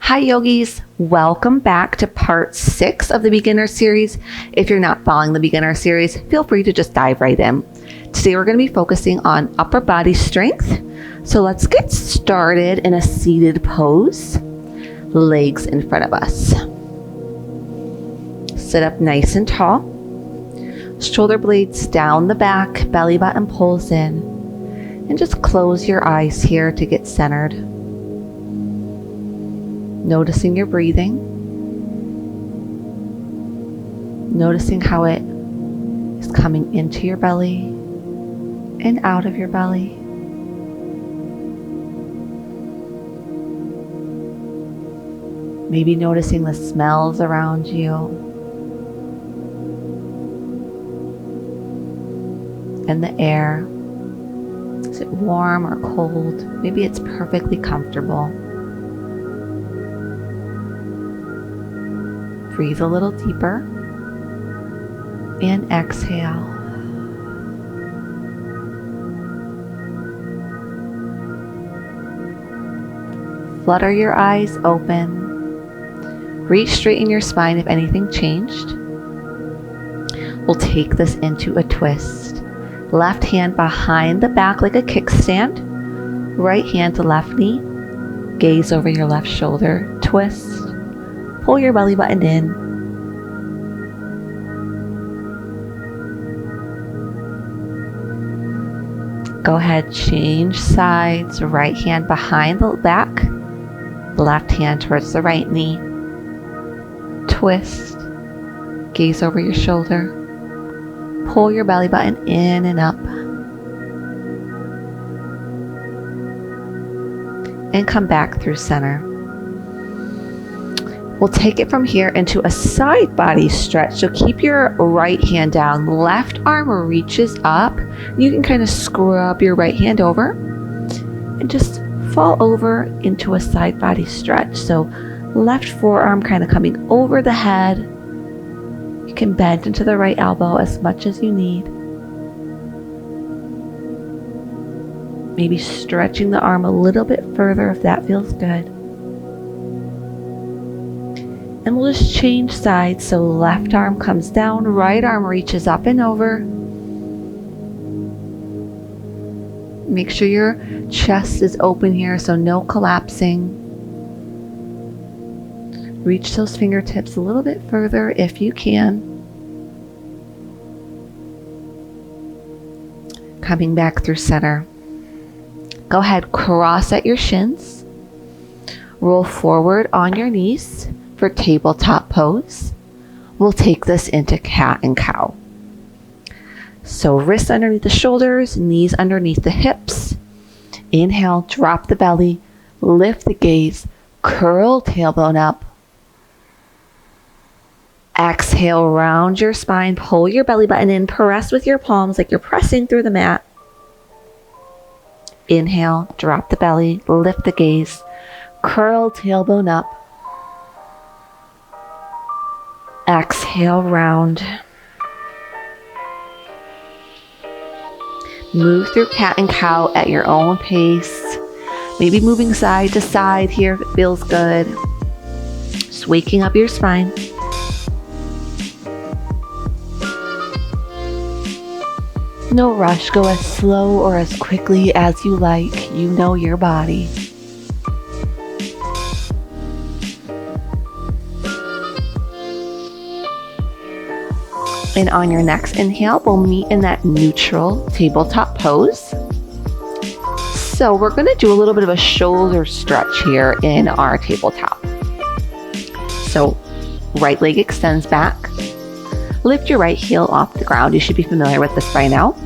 Hi yogis, welcome back to part 6 of the beginner series. If you're not following the beginner series, feel free to just dive right in. Today we're going to be focusing on upper body strength. So let's get started in a seated pose. Legs in front of us. Sit up nice and tall. Shoulder blades down the back, belly button pulls in. And just close your eyes here to get centered. Noticing your breathing. Noticing how it is coming into your belly and out of your belly. Maybe noticing the smells around you. And the air. Is it warm or cold? Maybe it's perfectly comfortable. Breathe a little deeper and exhale. Flutter your eyes open. Reach straight in your spine if anything changed. We'll take this into a twist. Left hand behind the back like a kickstand. Right hand to left knee. Gaze over your left shoulder. Twist. Pull your belly button in. Go ahead, change sides. Right hand behind the back. Left hand towards the right knee. Twist. Gaze over your shoulder. Pull your belly button in and up. And come back through center. We'll take it from here into a side body stretch. So keep your right hand down. Left arm reaches up. You can kind of scrub your right hand over and just fall over into a side body stretch. So left forearm kind of coming over the head. You can bend into the right elbow as much as you need. Maybe stretching the arm a little bit further if that feels good. And we'll just change sides. So left arm comes down, right arm reaches up and over. Make sure your chest is open here, so no collapsing. Reach those fingertips a little bit further if you can. Coming back through center. Go ahead, cross at your shins. Roll forward on your knees. For tabletop pose, we'll take this into cat and cow. So wrists underneath the shoulders, knees underneath the hips. Inhale, drop the belly, lift the gaze, curl tailbone up. Exhale, round your spine, pull your belly button in, press with your palms like you're pressing through the mat. Inhale, drop the belly, lift the gaze, curl tailbone up. Exhale, round. Move through cat and cow at your own pace. Maybe moving side to side here if it feels good. Just waking up your spine. No rush. Go as slow or as quickly as you like. You know your body. And on your next inhale, we'll meet in that neutral tabletop pose. So we're going to do a little bit of a shoulder stretch here in our tabletop. So right leg extends back. Lift your right heel off the ground. You should be familiar with this by now.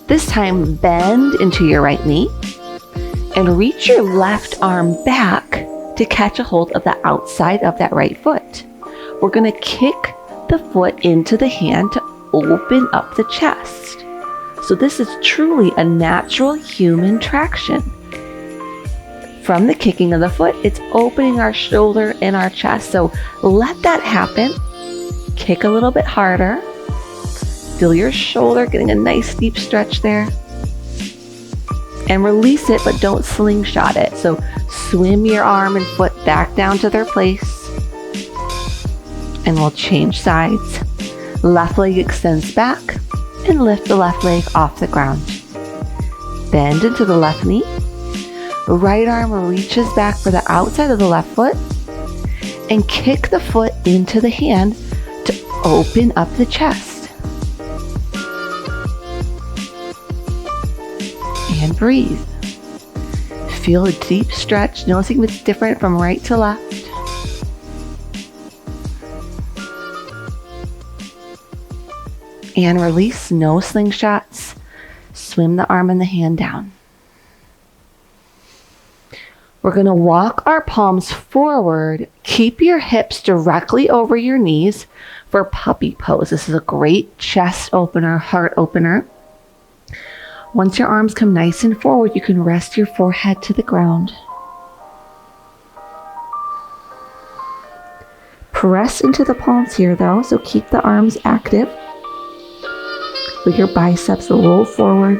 This time, bend into your right knee and reach your left arm back to catch a hold of the outside of that right foot. We're going to kick the foot into the hand to open up the chest. So this is truly a natural human traction. From the kicking of the foot, it's opening our shoulder and our chest. So let that happen. Kick a little bit harder. Feel your shoulder getting a nice deep stretch there. And release it, but don't slingshot it. So swim your arm and foot back down to their place. And we'll change sides. Left leg extends back and lift the left leg off the ground. Bend into the left knee. Right arm reaches back for the outside of the left foot and kick the foot into the hand to open up the chest. And breathe. Feel a deep stretch, noticing if it's different from right to left. And release, no slingshots. Swim the arm and the hand down. We're going to walk our palms forward. Keep your hips directly over your knees for puppy pose. This is a great chest opener, heart opener. Once your arms come nice and forward, you can rest your forehead to the ground. Press into the palms here though, so keep the arms active. With your biceps a little forward.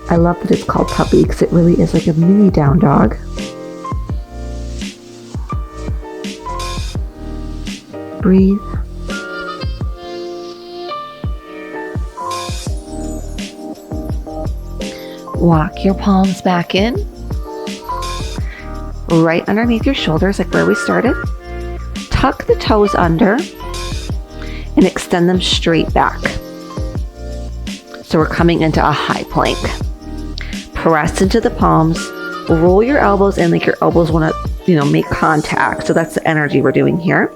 I love that it's called puppy because it really is like a mini down dog. Breathe. Walk your palms back in, right underneath your shoulders, like where we started. Tuck the toes under and extend them straight back. So we're coming into a high plank. Press into the palms, roll your elbows in like your elbows want to, make contact. So that's the energy we're doing here.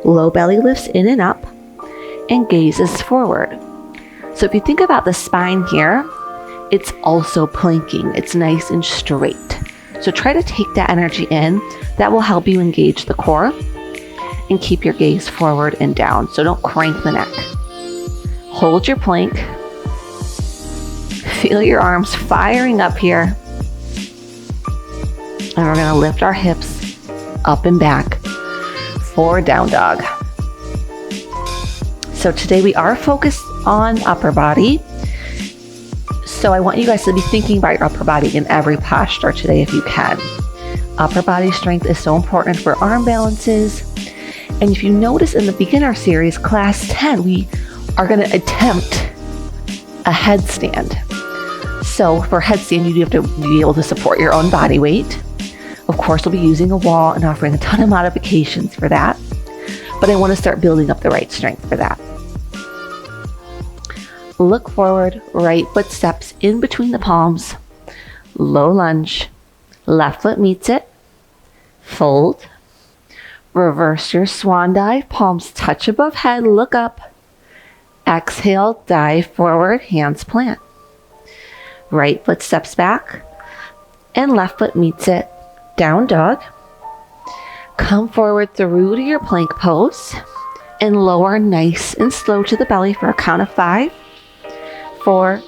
Low belly lifts in and up and gazes forward. So if you think about the spine here, it's also planking. It's nice and straight. So try to take that energy in. That will help you engage the core and keep your gaze forward and down. So don't crank the neck. Hold your plank. Feel your arms firing up here. And we're going to lift our hips up and back for down dog. So today we are focused on upper body. So I want you guys to be thinking about your upper body in every posture today if you can. Upper body strength is so important for arm balances. And if you notice in the beginner series, class 10, we are going to attempt a headstand. So for headstand, you have to be able to support your own body weight. Of course, we'll be using a wall and offering a ton of modifications for that. But I want to start building up the right strength for that. Look forward, right foot steps in between the palms. Low lunge. Left foot meets it. Fold. Reverse your swan dive. Palms touch above head. Look up. Exhale, dive forward, hands plant. Right foot steps back. And left foot meets it. Down dog. Come forward through to your plank pose. And lower nice and slow to the belly for a count of 5. 4,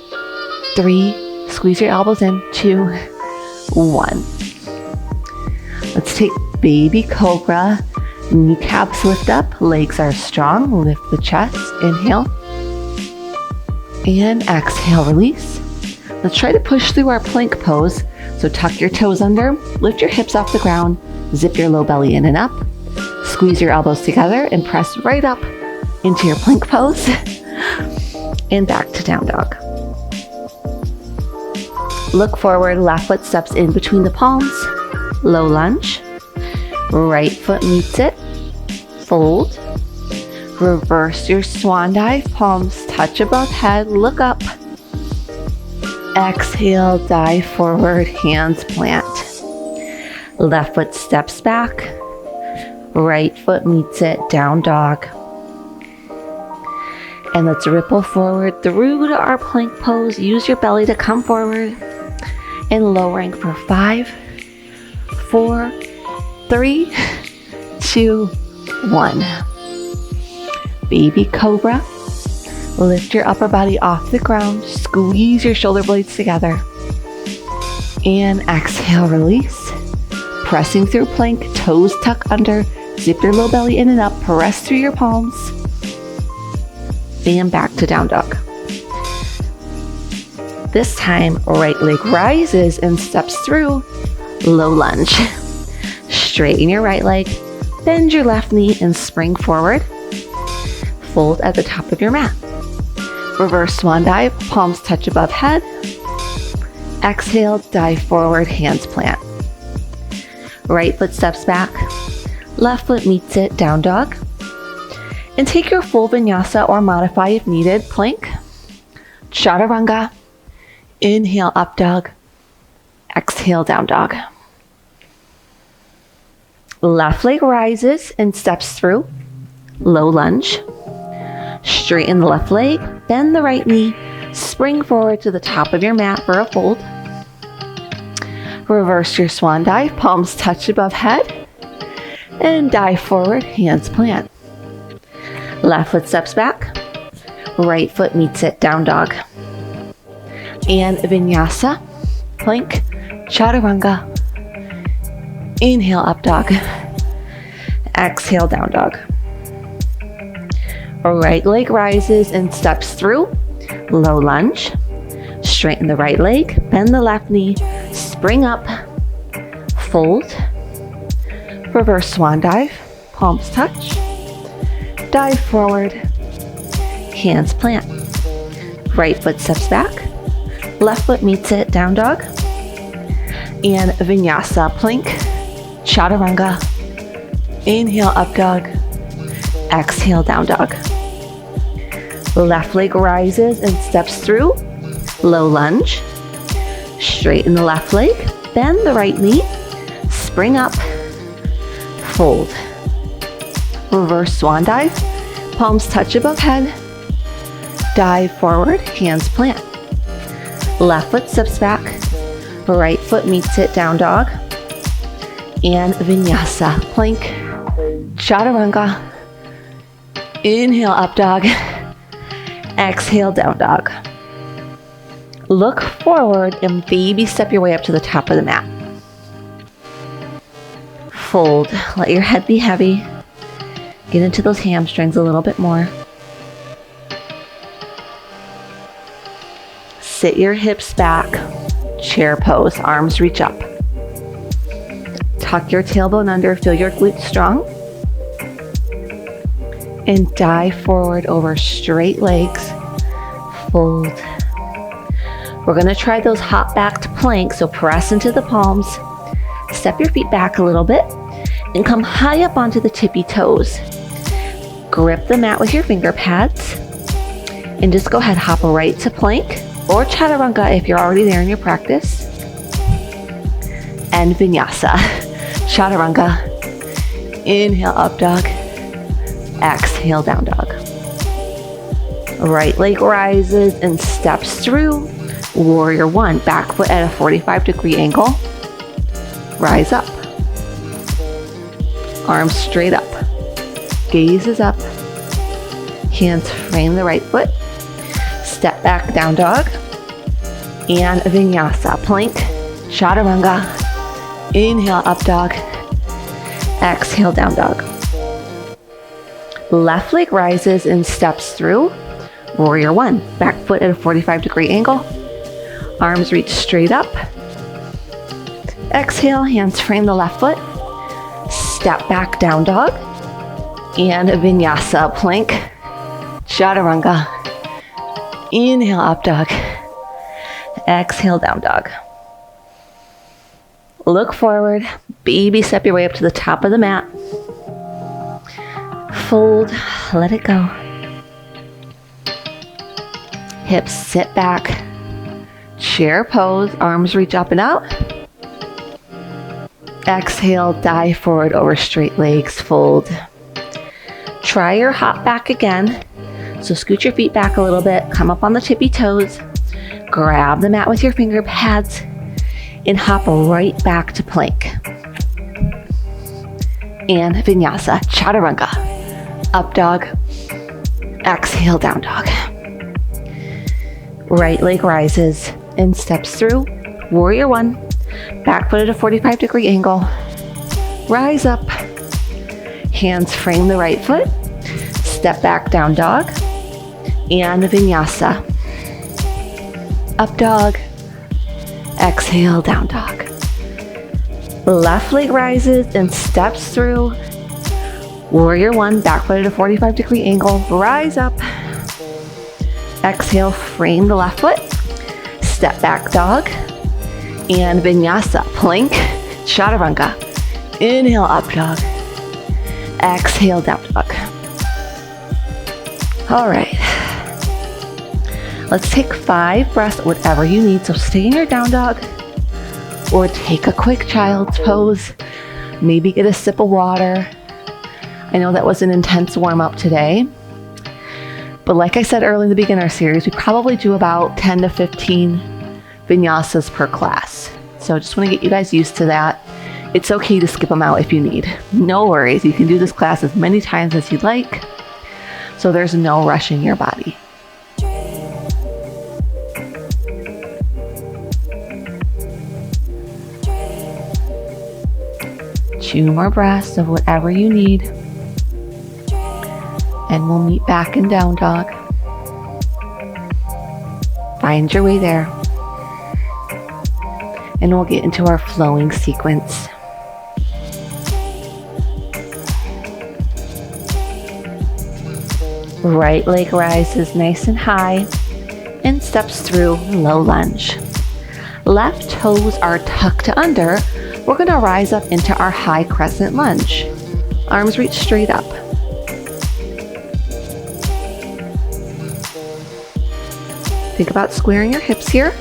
3, squeeze your elbows in, 2, 1. Let's take baby cobra. Kneecaps lift up, legs are strong. Lift the chest, inhale. And exhale, release. Let's try to push through our plank pose. So tuck your toes under, lift your hips off the ground, zip your low belly in and up. Squeeze your elbows together and press right up into your plank pose. And back to down dog. Look forward, left foot steps in between the palms. Low lunge. Right foot meets it. Fold. Reverse your swan dive. Palms touch above head. Look up. Exhale, dive forward, hands plant. Left foot steps back. Right foot meets it, down dog. And let's ripple forward through to our plank pose. Use your belly to come forward. And lowering for 5, 4, 3, 2, 1. Baby cobra. Lift your upper body off the ground. Squeeze your shoulder blades together. And exhale, release. Pressing through plank, toes tuck under. Zip your low belly in and up. Press through your palms. and back to down dog. This time, right leg rises and steps through, low lunge. Straighten your right leg, bend your left knee and spring forward. Fold at the top of your mat. Reverse swan dive, palms touch above head. Exhale, dive forward, hands plant. Right foot steps back, left foot meets it, down dog. And take your full vinyasa or modify if needed, plank, chaturanga. Inhale, up dog. Exhale, down dog. Left leg rises and steps through, low lunge. Straighten the left leg, bend the right knee, spring forward to the top of your mat for a fold. Reverse your swan dive, palms touch above head, and dive forward, hands plant. Left foot steps back, right foot meets it, down dog. And vinyasa, plank, chaturanga. Inhale, up dog. Exhale, down dog. Right leg rises and steps through, low lunge. Straighten the right leg, bend the left knee, spring up, fold. Reverse swan dive, palms touch. Dive forward, hands plant. Right foot steps back, left foot meets it, down dog. And vinyasa, plank, chaturanga. Inhale, up dog. Exhale, down dog. Left leg rises and steps through, low lunge. Straighten the left leg, bend the right knee, spring up, fold. Reverse swan dive, palms touch above head. Dive forward, hands plant. Left foot steps back, right foot meets it, down dog. And vinyasa, plank, chaturanga. Inhale, up dog. Exhale, down dog. Look forward and baby step your way up to the top of the mat. Fold. Let your head be heavy. Get into those hamstrings a little bit more. Sit your hips back. Chair pose. Arms reach up. Tuck your tailbone under. Feel your glutes strong. And dive forward over straight legs. Fold. We're going to try those hop back to plank, so press into the palms. Step your feet back a little bit and come high up onto the tippy toes. Grip the mat with your finger pads and just go ahead, hop right to plank or chaturanga if you're already there in your practice. And vinyasa, chaturanga. Inhale, up dog. Exhale, down dog. Right leg rises and steps through. Warrior one, back foot at a 45-degree angle. Rise up. Arms straight up. Gaze is up. Hands frame the right foot. Step back, down dog. And vinyasa, plank, chaturanga. Inhale, up dog. Exhale, down dog. Left leg rises and steps through. Warrior one, back foot at a 45-degree angle. Arms reach straight up. Exhale, hands frame the left foot. Step back, down dog. And vinyasa, plank, chaturanga. Inhale, up dog. Exhale, down dog. Look forward. Baby step your way up to the top of the mat. Fold, let it go. Hips sit back. Chair pose, arms reach up and out. Exhale, dive forward over straight legs, fold. Try your hop back again. So scoot your feet back a little bit, come up on the tippy toes, grab the mat with your finger pads, and hop right back to plank. And vinyasa, chaturanga, up dog, exhale, down dog. Right leg rises and steps through, warrior one, back foot at a 45-degree angle. Rise up, hands frame the right foot, step back, down dog. and Vinyasa. Up dog. Exhale, down dog. Left leg rises and steps through. Warrior one, back foot at a 45-degree angle. Rise up. Exhale, frame the left foot. Step back dog. And Vinyasa, plank, chaturanga. Inhale, up dog. Exhale, down dog. All right. Let's take 5 breaths, whatever you need. So stay in your down dog or take a quick child's pose. Maybe get a sip of water. I know that was an intense warm up today. But like I said early in the beginner series, we probably do about 10 to 15 vinyasas per class. So I just want to get you guys used to that. It's okay to skip them out if you need. No worries. You can do this class as many times as you'd like. So there's no rushing your body. 2 more breaths of whatever you need. And we'll meet back in down dog. Find your way there. And we'll get into our flowing sequence. Right leg rises nice and high and steps through low lunge. Left toes are tucked under. We're going to rise up into our high crescent lunge. Arms reach straight up. Think about squaring your hips here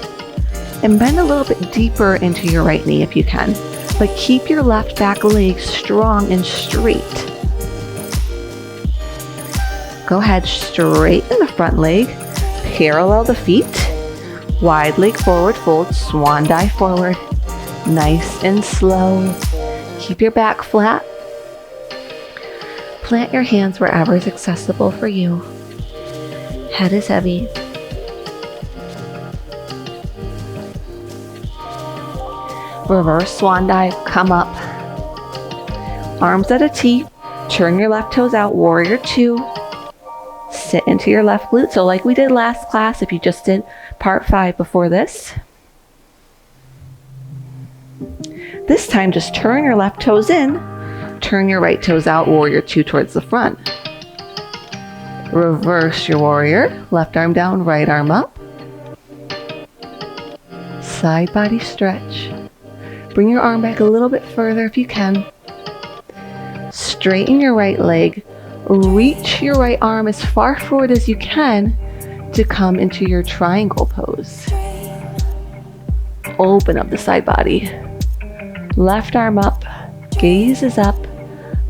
and bend a little bit deeper into your right knee if you can, but keep your left back leg strong and straight. Go ahead, straighten the front leg, parallel the feet, wide leg forward fold, swan dive forward, nice and slow. Keep your back flat. Plant your hands wherever is accessible for you. Head is heavy. Reverse swan dive, come up. Arms at a T, turn your left toes out, warrior two. Sit into your left glute. So like we did last class, if you just did part 5 before this. This time, just turn your left toes in, turn your right toes out, warrior two towards the front. Reverse your warrior, left arm down, right arm up. Side body stretch. Bring your arm back a little bit further if you can. Straighten your right leg. Reach your right arm as far forward as you can to come into your triangle pose. Open up the side body. Left arm up, gaze is up.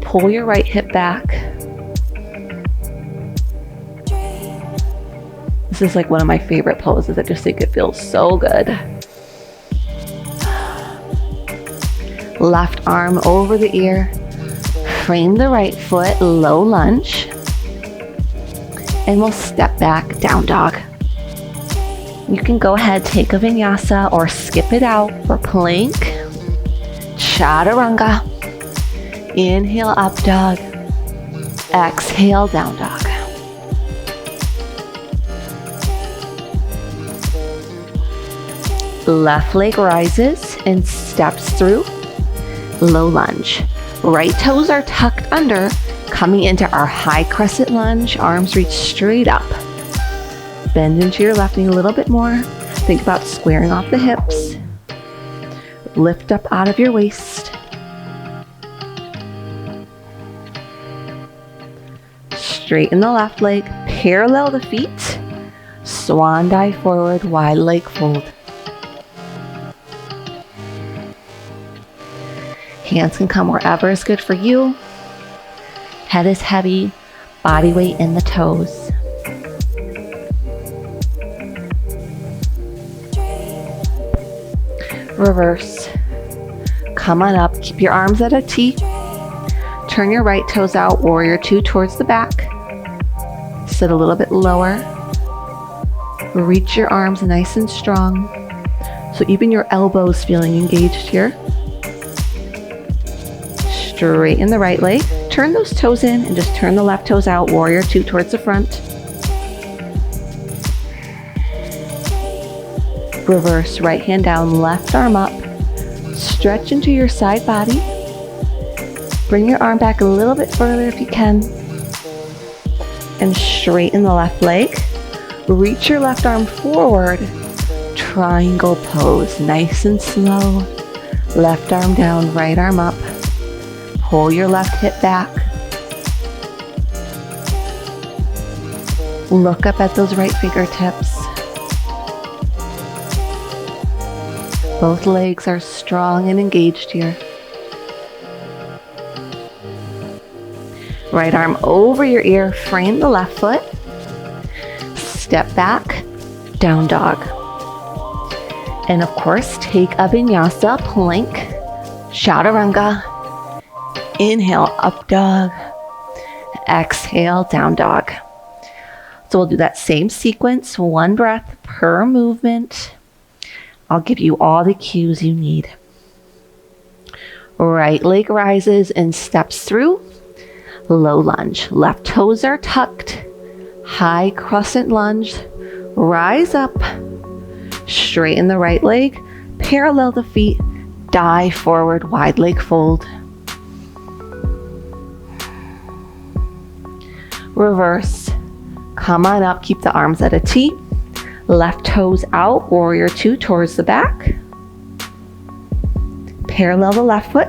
Pull your right hip back. This is like one of my favorite poses. I just think it feels so good. Left arm over the ear. Frame the right foot, low lunge. And we'll step back, down dog. You can go ahead, take a vinyasa or skip it out for plank, chaturanga. Inhale, up dog. Exhale, down dog. Left leg rises and steps through low lunge. Right toes are tucked under, coming into our high crescent lunge. Arms reach straight up. Bend into your left knee a little bit more. Think about squaring off the hips. Lift up out of your waist. Straighten the left leg, parallel the feet. Swan dive forward, wide leg fold. Hands can come wherever is good for you. Head is heavy, body weight in the toes. Reverse. Come on up, keep your arms at a T. Turn your right toes out, warrior two towards the back. Sit a little bit lower. Reach your arms nice and strong. So even your elbows feeling engaged here. Straighten the right leg. Turn those toes in and just turn the left toes out, warrior two towards the front. Reverse right hand down, left arm up. Stretch into your side body. Bring your arm back a little bit further if you can. And straighten the left leg. Reach your left arm forward. Triangle pose, nice and slow. Left arm down, right arm up. Pull your left hip back. Look up at those right fingertips. Both legs are strong and engaged here. Right arm over your ear, frame the left foot. Step back, down dog. And of course, take a vinyasa plank, chaturanga. Inhale, up dog. Exhale, down dog. So we'll do that same sequence, 1 breath per movement. I'll give you all the cues you need. Right leg rises and steps through. Low lunge. Left toes are tucked. High crescent lunge. Rise up. Straighten the right leg. Parallel the feet. Dive forward. Wide leg fold. Reverse. Come on up. Keep the arms at a T. Left toes out. Warrior 2 towards the back. Parallel the left foot.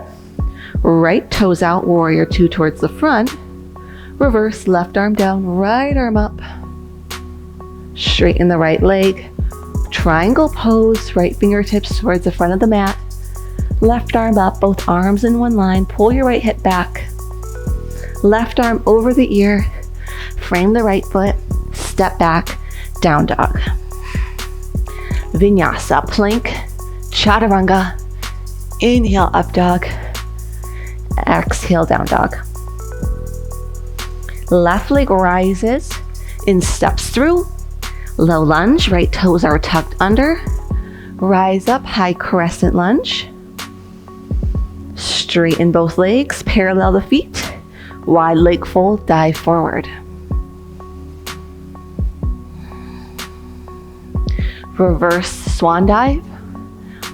Right toes out. Warrior 2 towards the front. Reverse. Left arm down. Right arm up. Straighten the right leg. Triangle pose. Right fingertips towards the front of the mat. Left arm up. Both arms in one line. Pull your right hip back. Left arm over the ear. Frame the right foot. Step back. Down dog. Vinyasa plank. Chaturanga. Inhale, up dog. Exhale, down dog. Left leg rises and steps through. Low lunge, right toes are tucked under. Rise up, high crescent lunge. Straighten both legs, parallel the feet. Wide leg fold, dive forward. Reverse swan dive.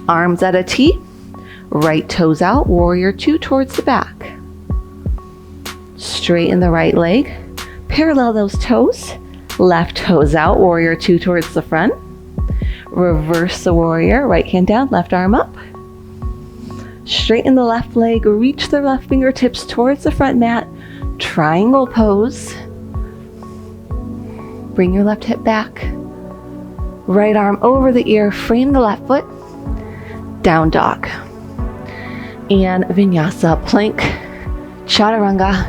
Arms at a T. Right toes out, warrior 2 towards the back. Straighten the right leg. Parallel those toes. Left toes out, warrior 2 towards the front. Reverse the warrior, right hand down, left arm up. Straighten the left leg, reach the left fingertips towards the front mat. Triangle pose. Bring your left hip back. Right arm over the ear, frame the left foot. Down dog. And vinyasa plank, chaturanga.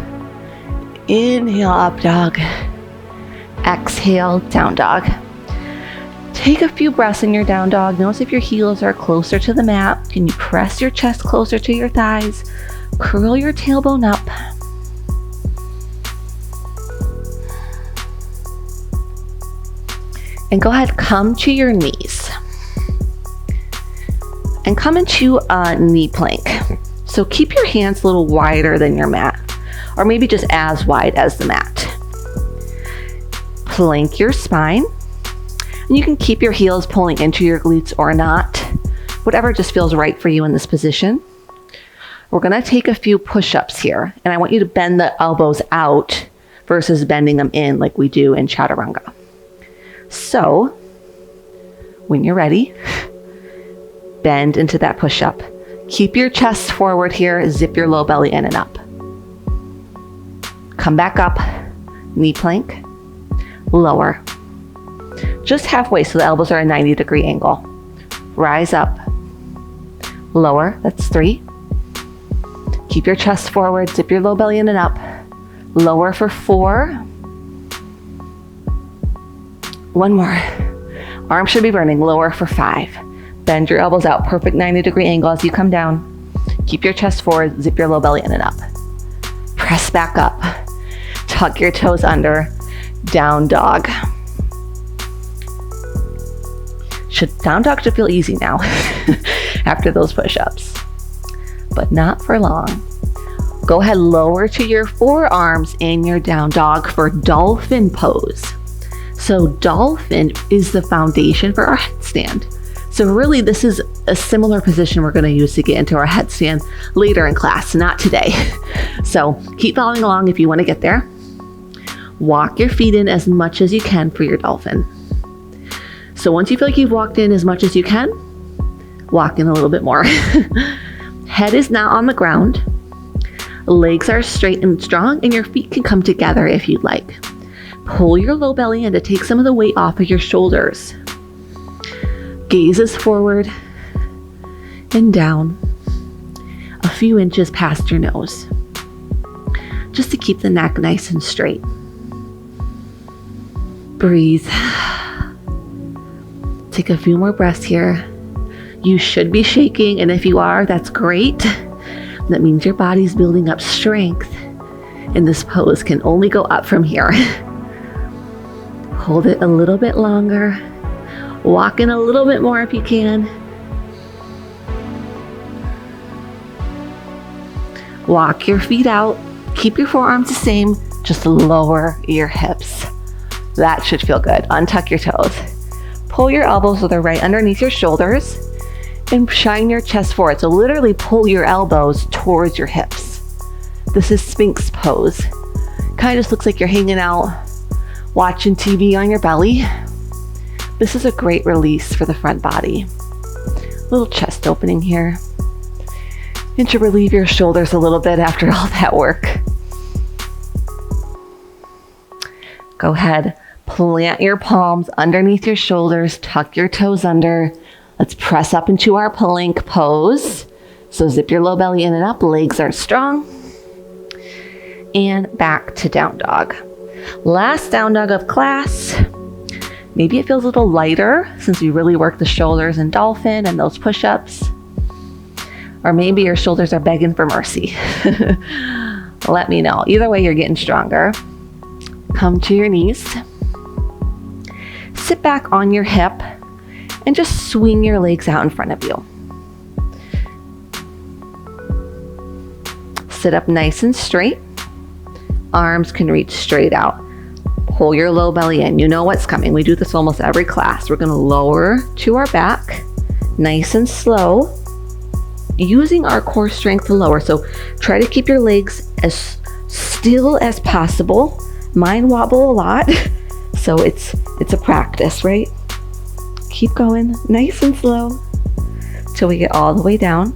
Inhale, up dog. Exhale, down dog. Take a few breaths in your down dog. Notice if your heels are closer to the mat. Can you press your chest closer to your thighs? Curl your tailbone up. And go ahead, come to your knees. And come into a knee plank. So keep your hands a little wider than your mat, or maybe just as wide as the mat. Plank your spine. And you can keep your heels pulling into your glutes or not. Whatever just feels right for you in this position. We're gonna take a few push-ups here, and I want you to bend the elbows out versus bending them in like we do in chaturanga. So, when you're ready, bend into that push-up. Keep your chest forward here, zip your low belly in and up. Come back up, knee plank, lower. Just halfway so the elbows are a 90-degree angle. Rise up, lower, that's 3. Keep your chest forward, zip your low belly in and up. Lower for 4. 1 more. Arms should be burning, lower for 5. Bend your elbows out, perfect 90-degree angle as you come down. Keep your chest forward, zip your low belly in and up. Press back up. Tuck your toes under, down dog. Down dog should feel easy now after those push-ups, but not for long. Go ahead, lower to your forearms in your down dog for dolphin pose. So dolphin is the foundation for our headstand. So really, this is a similar position we're going to use to get into our headstand later in class, not today. So keep following along if you want to get there. Walk your feet in as much as you can for your dolphin. So once you feel like you've walked in as much as you can, walk in a little bit more. Head is now on the ground. Legs are straight and strong, and your feet can come together if you'd like. Pull your low belly in to take some of the weight off of your shoulders. Gaze is forward and down a few inches past your nose, just to keep the neck nice and straight. Breathe. Take a few more breaths here. You should be shaking, and if you are, that's great. That means your body's building up strength, and this pose can only go up from here. Hold it a little bit longer. Walk in a little bit more if you can. Walk your feet out. Keep your forearms the same. Just lower your hips. That should feel good. Untuck your toes. Pull your elbows so they're right underneath your shoulders and shine your chest forward. So literally pull your elbows towards your hips. This is Sphinx pose. Kind of just looks like you're hanging out, watching TV on your belly. This is a great release for the front body. Little chest opening here. And to relieve your shoulders a little bit after all that work. Go ahead, plant your palms underneath your shoulders, tuck your toes under. Let's press up into our plank pose. So zip your low belly in and up, legs are strong. And back to down dog. Last down dog of class. Maybe it feels a little lighter since we really work the shoulders and dolphin and those push-ups. Or maybe your shoulders are begging for mercy. Let me know. Either way, you're getting stronger. Come to your knees. Sit back on your hip and just swing your legs out in front of you. Sit up nice and straight. Arms can reach straight out. Pull your low belly in. You know what's coming. We do this almost every class. We're going to lower to our back, nice and slow, using our core strength to lower. So try to keep your legs as still as possible. Mine wobble a lot, so it's a practice, right? Keep going nice and slow till we get all the way down.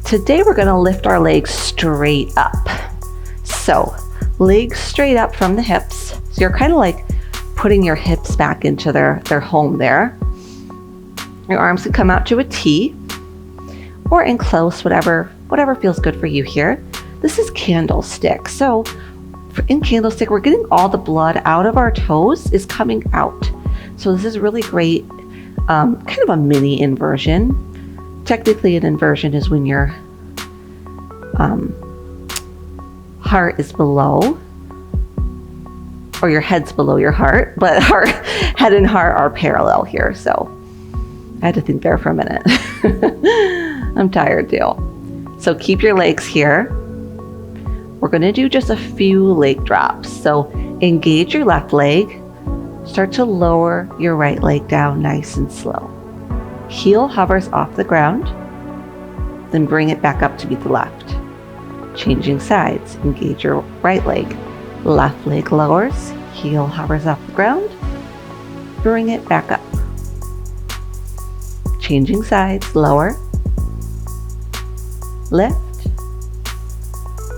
Today we're going to lift our legs straight up. So legs straight up from the hips. So you're kind of like putting your hips back into their home there. Your arms can come out to a T or in close, whatever feels good for you here. This is candlestick. So in candlestick, we're getting all the blood out of our toes is coming out. So this is really great, kind of a mini inversion. Technically an inversion is when your heart is below, or your head's below your heart, but our head and heart are parallel here. So I had to think there for a minute. I'm tired too. So keep your legs here. We're going to do just a few leg drops. So engage your left leg. Start to lower your right leg down nice and slow. Heel hovers off the ground. Then bring it back up to meet the left. Changing sides. Engage your right leg. Left leg lowers. Heel hovers off the ground. Bring it back up. Changing sides. Lower. Lift.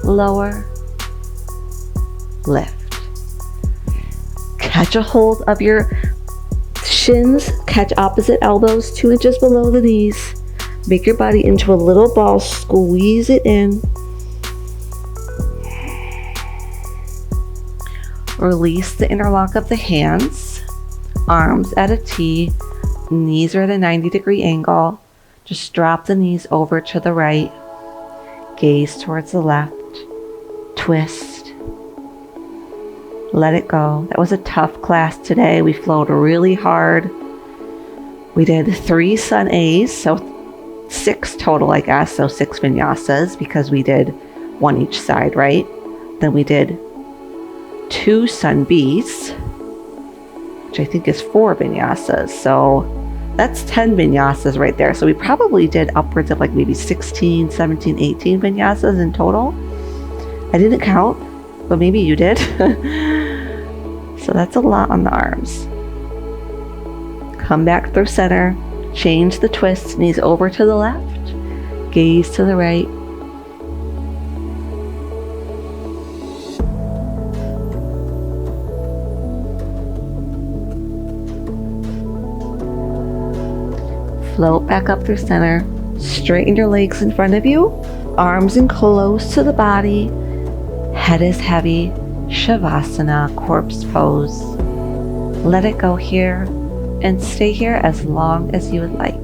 Lower. Lift. Catch a hold of your shins. Catch opposite elbows 2 inches below the knees. Make your body into a little ball. Squeeze it in. Release the interlock of the hands. Arms at a T. Knees are at a 90-degree angle. Just drop the knees over to the right. Gaze towards the left. Twist. Let it go. That was a tough class today. We flowed really hard. We did 3 sun A's, so 6 total, I guess. So 6 vinyasas because we did 1 each side, right? Then we did 2 sun B's, which I think is 4 vinyasas. So that's 10 vinyasas right there. So we probably did upwards of like maybe 16, 17, 18 vinyasas in total. I didn't count, but maybe you did. So that's a lot on the arms. Come back through center, change the twist, knees over to the left, gaze to the right. Float back up through center, straighten your legs in front of you, arms in close to the body, head is heavy, Shavasana, corpse pose. Let it go here and stay here as long as you would like.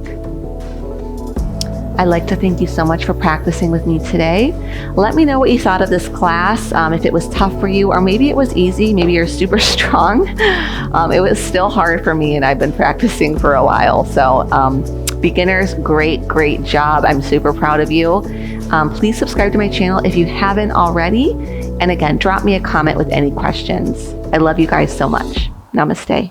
I'd like to thank you so much for practicing with me today. Let me know what you thought of this class, if it was tough for you, or maybe it was easy, maybe you're super strong. It was still hard for me, and I've been practicing for a while. So beginners, great job. I'm super proud of you. Please subscribe to my channel if you haven't already. And again, drop me a comment with any questions. I love you guys so much. Namaste.